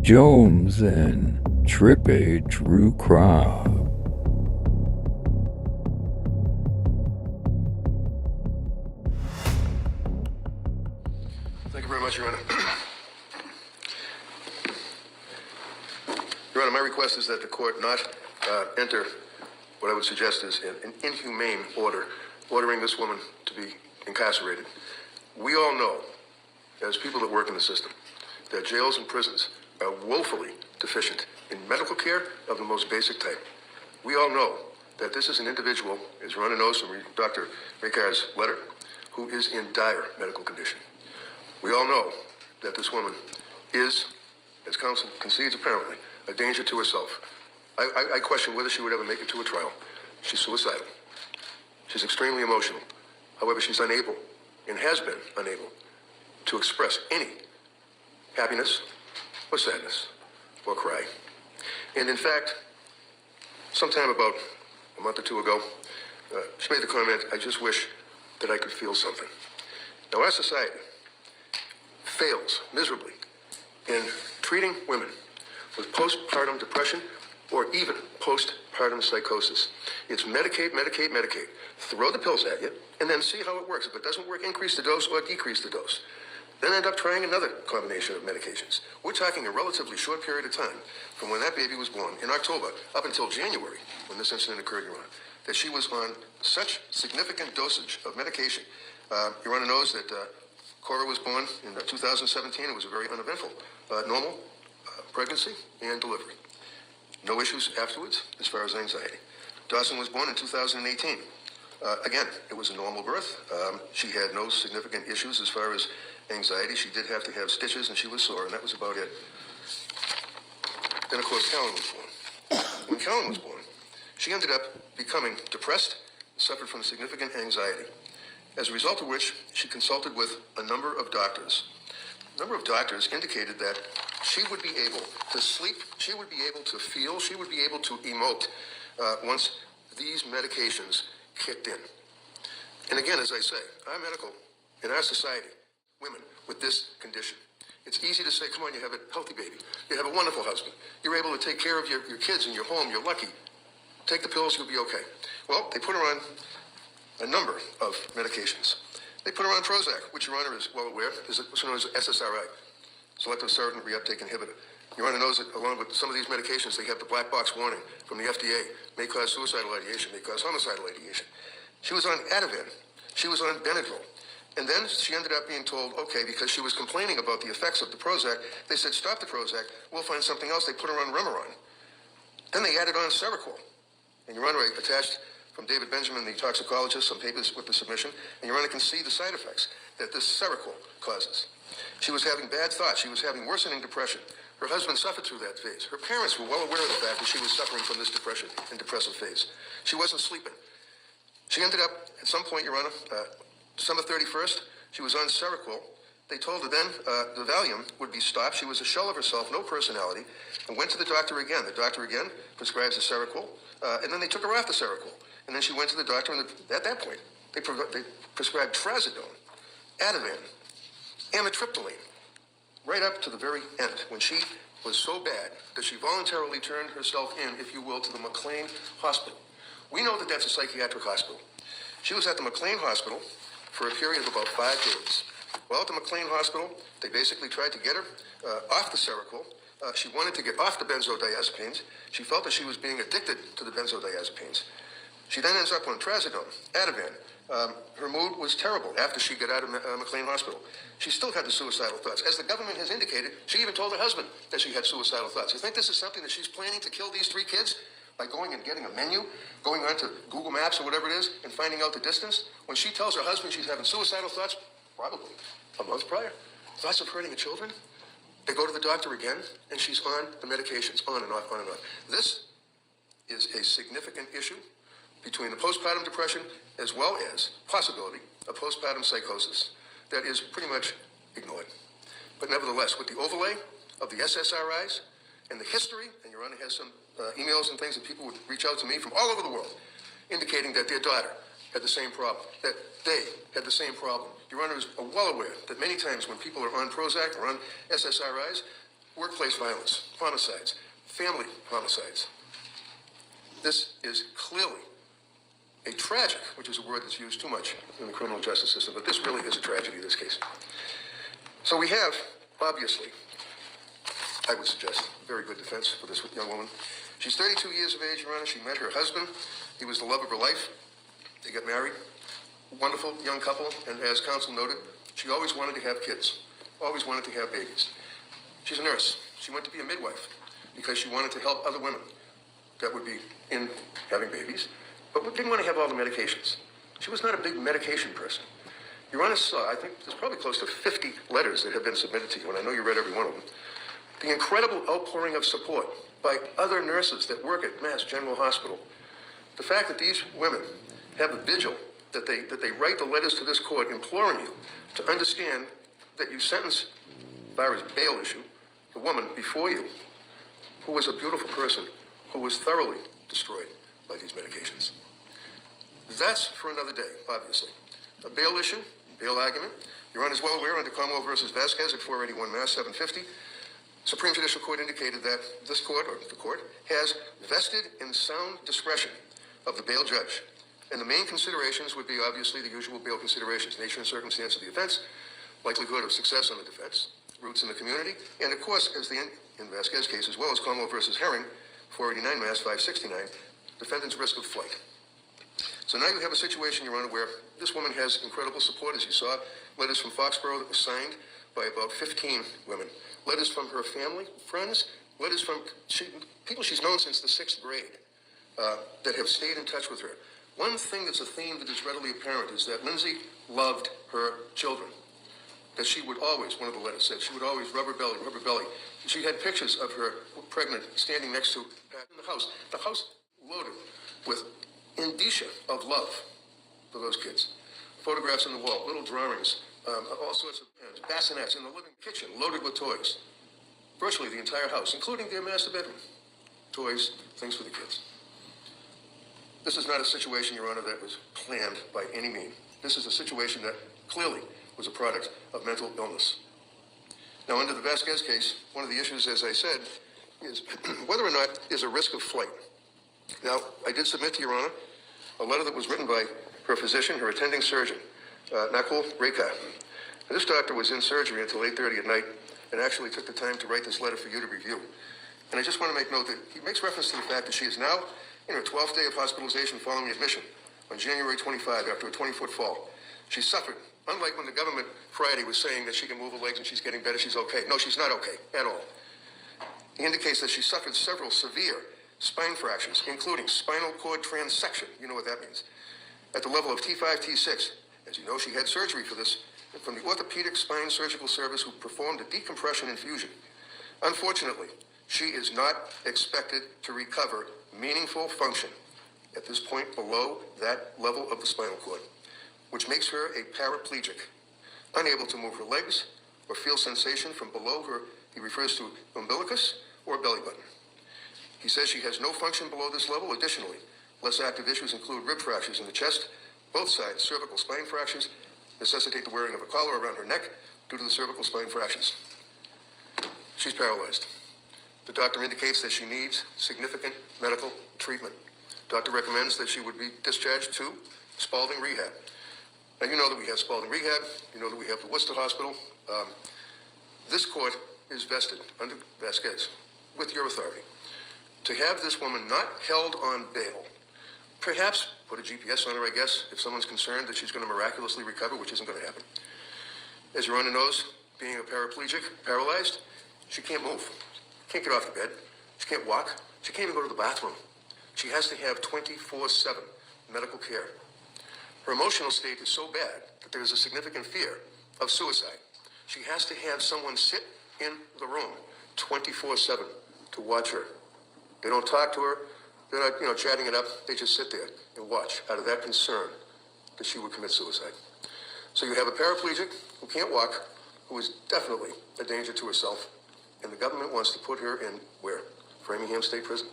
Jones and Trippy True Crime. Thank you very much, Your Honor. Your Honor, my request is that the court not enter what I would suggest is an inhumane order, ordering this woman to be incarcerated. We all know, as people that work in the system, that jails and prisons are woefully deficient in medical care of the most basic type. We all know that this is an individual, as Your Honor knows from Dr. Ricard's letter, who is in dire medical condition. We all know that this woman is, as counsel concedes apparently, a danger to herself. I question whether she would ever make it to a trial. She's suicidal. She's extremely emotional. However, she's unable, and has been unable, to express any happiness or sadness or cry. And in fact, sometime about a month or two ago, she made the comment, "I just wish that I could feel something." Now, our society fails miserably in treating women with postpartum depression or even postpartum psychosis. It's medicate, medicate, medicate. Throw the pills at you and then see how it works. If it doesn't work, increase the dose or decrease the dose. Then end up trying another combination of medications. We're talking a relatively short period of time from when that baby was born in October up until January, when this incident occurred, Your Honor, that she was on such significant dosage of medication. Your Honor knows that Cora was born in 2017. It was a very uneventful, normal pregnancy and delivery. No issues afterwards as far as anxiety. Dawson was born in 2018. Again, it was a normal birth. She had no significant issues as far as anxiety. She did have to have stitches and she was sore, and that was about it. Then, of course, Callan was born. When Callan was born, she ended up becoming depressed and suffered from significant anxiety, as a result of which she consulted with a number of doctors. A number of doctors indicated that she would be able to sleep, she would be able to feel, she would be able to emote once these medications kicked in. And again, as I say, our medical, in our society, women with this condition, it's easy to say, come on, you have a healthy baby. You have a wonderful husband. You're able to take care of your kids in your home. You're lucky. Take the pills, you'll be okay. Well, they put her on a number of medications. They put her on Prozac, which Your Honor is well aware is what's known as SSRI, selective serotonin reuptake inhibitor. Your Honor knows that along with some of these medications, they have the black box warning from the FDA, may cause suicidal ideation, may cause homicidal ideation. She was on Ativan. She was on Benadryl. And then she ended up being told, okay, because she was complaining about the effects of the Prozac, they said, stop the Prozac, we'll find something else. They put her on Remeron. Then they added on Seroquel. And Your Honor, I attached from David Benjamin, the toxicologist, some papers with the submission, and Your Honor can see the side effects that this Seroquel causes. She was having bad thoughts. She was having worsening depression. Her husband suffered through that phase. Her parents were well aware of the fact that she was suffering from this depression and depressive phase. She wasn't sleeping. She ended up, at some point, Your Honor, December 31st, she was on Seroquel. They told her then the Valium would be stopped. She was a shell of herself, no personality, and went to the doctor again. The doctor again prescribes the Seroquel, and then they took her off the Seroquel. And then she went to the doctor, and at that point, they prescribed trazodone, Ativan, amitriptyline, right up to the very end, when she was so bad that she voluntarily turned herself in, if you will, to the McLean Hospital. We know that that's a psychiatric hospital. She was at the McLean Hospital for a period of about 5 days. Well, at the McLean Hospital, they basically tried to get her off the Seroquel. She wanted to get off the benzodiazepines. She felt that she was being addicted to the benzodiazepines. She then ends up on trazodone, Ativan. Her mood was terrible after she got out of McLean Hospital. She still had the suicidal thoughts. As the government has indicated, she even told her husband that she had suicidal thoughts. You think this is something that she's planning to kill these 3 kids? By going and getting a menu, going on to Google Maps or whatever it is, and finding out the distance? When she tells her husband she's having suicidal thoughts, probably a month prior, thoughts of hurting the children, they go to the doctor again, and she's on the medications, on and off, on and off. This is a significant issue between the postpartum depression as well as possibility of postpartum psychosis that is pretty much ignored. But nevertheless, with the overlay of the SSRIs and the history, and Your Honor has some emails and things that people would reach out to me from all over the world, indicating that their daughter had the same problem, that they had the same problem. Your Honor is well aware that many times when people are on Prozac or on SSRIs, workplace violence, homicides, family homicides. This is clearly a tragic, which is a word that's used too much in the criminal justice system, but this really is a tragedy in this case. So we have, obviously, I would suggest, a very good defense for this young woman. She's 32 years of age, Your Honor. She met her husband. He was the love of her life. They got married. Wonderful young couple, and as counsel noted, she always wanted to have kids, always wanted to have babies. She's a nurse. She went to be a midwife because she wanted to help other women that would be in having babies, but didn't want to have all the medications. She was not a big medication person. Your Honor saw, I think there's probably close to 50 letters that have been submitted to you, and I know you read every one of them. The incredible outpouring of support by other nurses that work at Mass General Hospital. The fact that these women have a vigil, that they write the letters to this court imploring you to understand that you sentence, as far as bail issue, the woman before you, who was a beautiful person, who was thoroughly destroyed by these medications. That's for another day, obviously. A bail issue, bail argument. Your Honor is well aware under Cromwell versus Vasquez at 481 Mass 750, Supreme Judicial Court indicated that this court, or the court, has vested in sound discretion of the bail judge. And the main considerations would be obviously the usual bail considerations: nature and circumstance of the offense, likelihood of success on the defense, roots in the community, and of course, as in Vasquez case, as well as Cromwell versus Herring, 489 Mass 569, defendant's risk of flight. So now you have a situation, Your Honor, where this woman has incredible support, as you saw, letters from Foxborough that were signed by about 15 women, letters from her family, friends, letters from people she's known since the 6th grade that have stayed in touch with her. One thing that's a theme that is readily apparent is that Lindsay loved her children. That she would always, one of the letters said, she would always rub her belly, rub her belly. She had pictures of her pregnant standing next to Pat in the house loaded with indicia of love for those kids. Photographs on the wall, little drawings, all sorts of pens, bassinets in the living kitchen loaded with toys. Virtually the entire house, including their master bedroom. Toys, things for the kids. This is not a situation, Your Honor, that was planned by any means. This is a situation that clearly was a product of mental illness. Now, under the Vasquez case, one of the issues, as I said, is whether or not there's a risk of flight. Now, I did submit to Your Honor a letter that was written by her physician, her attending surgeon, Nakul Rekha. This doctor was in surgery until 8:30 at night and actually took the time to write this letter for you to review. And I just want to make note that he makes reference to the fact that she is now in her 12th day of hospitalization following admission on January 25 after a 20-foot fall. She suffered, unlike when the government Friday was saying that she can move her legs and she's getting better, she's okay. No, she's not okay at all. He indicates that she suffered several severe spine fractures, including spinal cord transection. You know what that means. At the level of T5, T6. As you know, she had surgery for this from the orthopedic spine surgical service who performed a decompression infusion. Unfortunately, she is not expected to recover meaningful function at this point below that level of the spinal cord, which makes her a paraplegic, unable to move her legs or feel sensation from below her, he refers to umbilicus or belly button. He says she has no function below this level. Additionally, less active issues include rib fractures in the chest, both sides, cervical spine fractures, necessitate the wearing of a collar around her neck due to the cervical spine fractures. She's paralyzed. The doctor indicates that she needs significant medical treatment. Doctor recommends that she would be discharged to Spalding Rehab. Now, you know that we have Spalding Rehab. You know that we have the Worcester Hospital. This court is vested under Vasquez with your authority to have this woman not held on bail. Perhaps put a GPS on her, I guess, if someone's concerned that she's going to miraculously recover, which isn't going to happen. As Your Honor knows, being a paraplegic, paralyzed, she can't move. Can't get off the bed. She can't walk. She can't even go to the bathroom. She has to have 24/7 medical care. Her emotional state is so bad that there is a significant fear of suicide. She has to have someone sit in the room 24/7 to watch her. They don't talk to her. They're not, chatting it up. They just sit there and watch out of that concern that she would commit suicide. So you have a paraplegic who can't walk, who is definitely a danger to herself, and the government wants to put her in where? Framingham State Prison?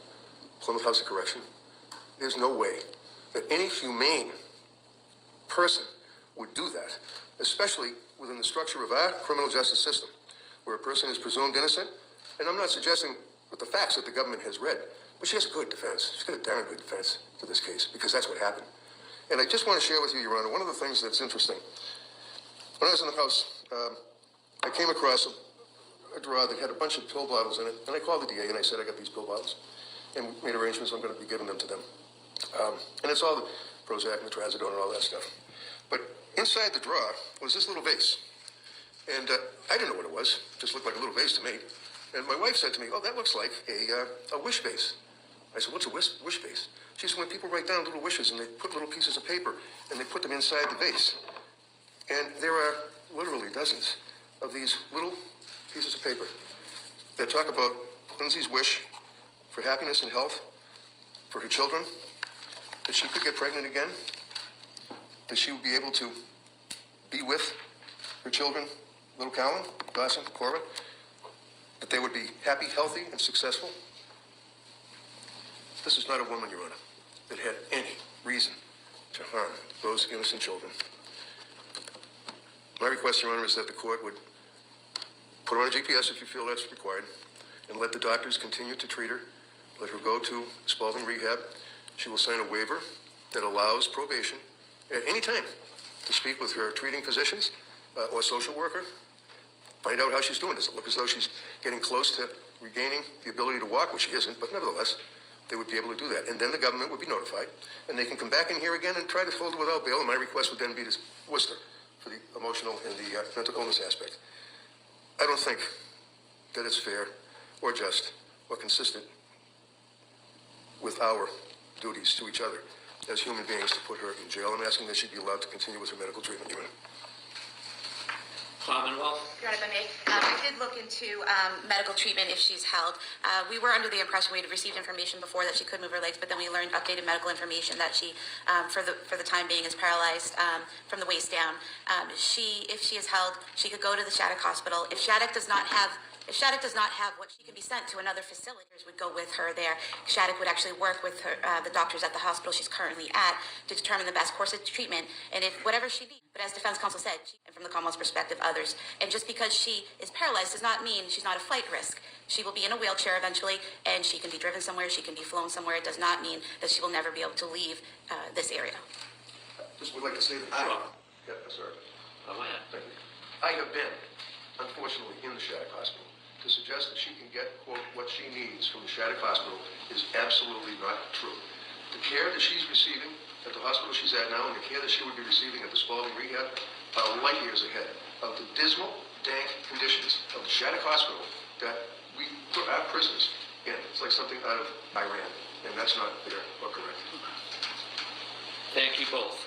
Plymouth House of Correction? There's no way that any humane person would do that, especially within the structure of our criminal justice system, where a person is presumed innocent And I'm not suggesting with the facts that the government has read, but she has a good defense. She's got a darn good defense to this case, because that's what happened. And I just want to share with you, Your Honor, one of the things that's interesting. When I was in the House, I came across a drawer that had a bunch of pill bottles in it, and I called the DA and I said, I got these pill bottles, and made arrangements. I'm going to be giving them to them. And it's all the Prozac and the Trazodone and all that stuff. But inside the drawer was this little vase. And I didn't know what it was. It just looked like a little vase to me. And my wife said to me, oh, that looks like a wish vase. I said, what's a wish vase? She said, when people write down little wishes and they put little pieces of paper and they put them inside the vase. And there are literally dozens of these little pieces of paper that talk about Lindsay's wish for happiness and health, for her children, that she could get pregnant again, that she would be able to be with her children, little Callan, Dawson, Cora, that they would be happy, healthy, and successful. This is not a woman, Your Honor, that had any reason to harm those innocent children. My request, Your Honor, is that the court would put her on a GPS if you feel that's required, and let the doctors continue to treat her. Let her go to Spalding Rehab. She will sign a waiver that allows probation at any time to speak with her treating physicians or social worker. Find out how she's doing. Does it look as though she's getting close to regaining the ability to walk, which she isn't, but nevertheless, they would be able to do that. And then the government would be notified, and they can come back in here again and try to hold her without bail, and my request would then be to Worcester for the emotional and the mental illness aspect. I don't think that it's fair or just or consistent with our duties to each other as human beings to put her in jail. I'm asking that she be allowed to continue with her medical treatment, Your Honor. Commonwealth. Your Honor, if I may, I did look into medical treatment if she's held. We were under the impression we had received information before that she could move her legs, but then we learned updated medical information that she, for the time being, is paralyzed from the waist down. If she is held, she could go to the Shattuck Hospital. If Shattuck does not have what she can be sent to another facility, would go with her there. Shattuck would actually work with her, the doctors at the hospital she's currently at, to determine the best course of treatment, and if whatever she needs. But as defense counsel said, and from the Commonwealth's perspective, others, and just because she is paralyzed does not mean she's not a flight risk. She will be in a wheelchair eventually, and she can be driven somewhere, she can be flown somewhere. It does not mean that she will never be able to leave this area. Just would like to say that yeah, sorry. Go ahead. Thank you. I have been, unfortunately, in the Shattuck Hospital. To suggest that she can get, quote, what she needs from the Shattuck Hospital is absolutely not true. The care that she's receiving at the hospital she's at now and the care that she would be receiving at the Spalding Rehab are light years ahead of the dismal, dank conditions of the Shattuck Hospital that we put our prisoners in. It's like something out of Iran, and that's not fair or correct. Thank you both.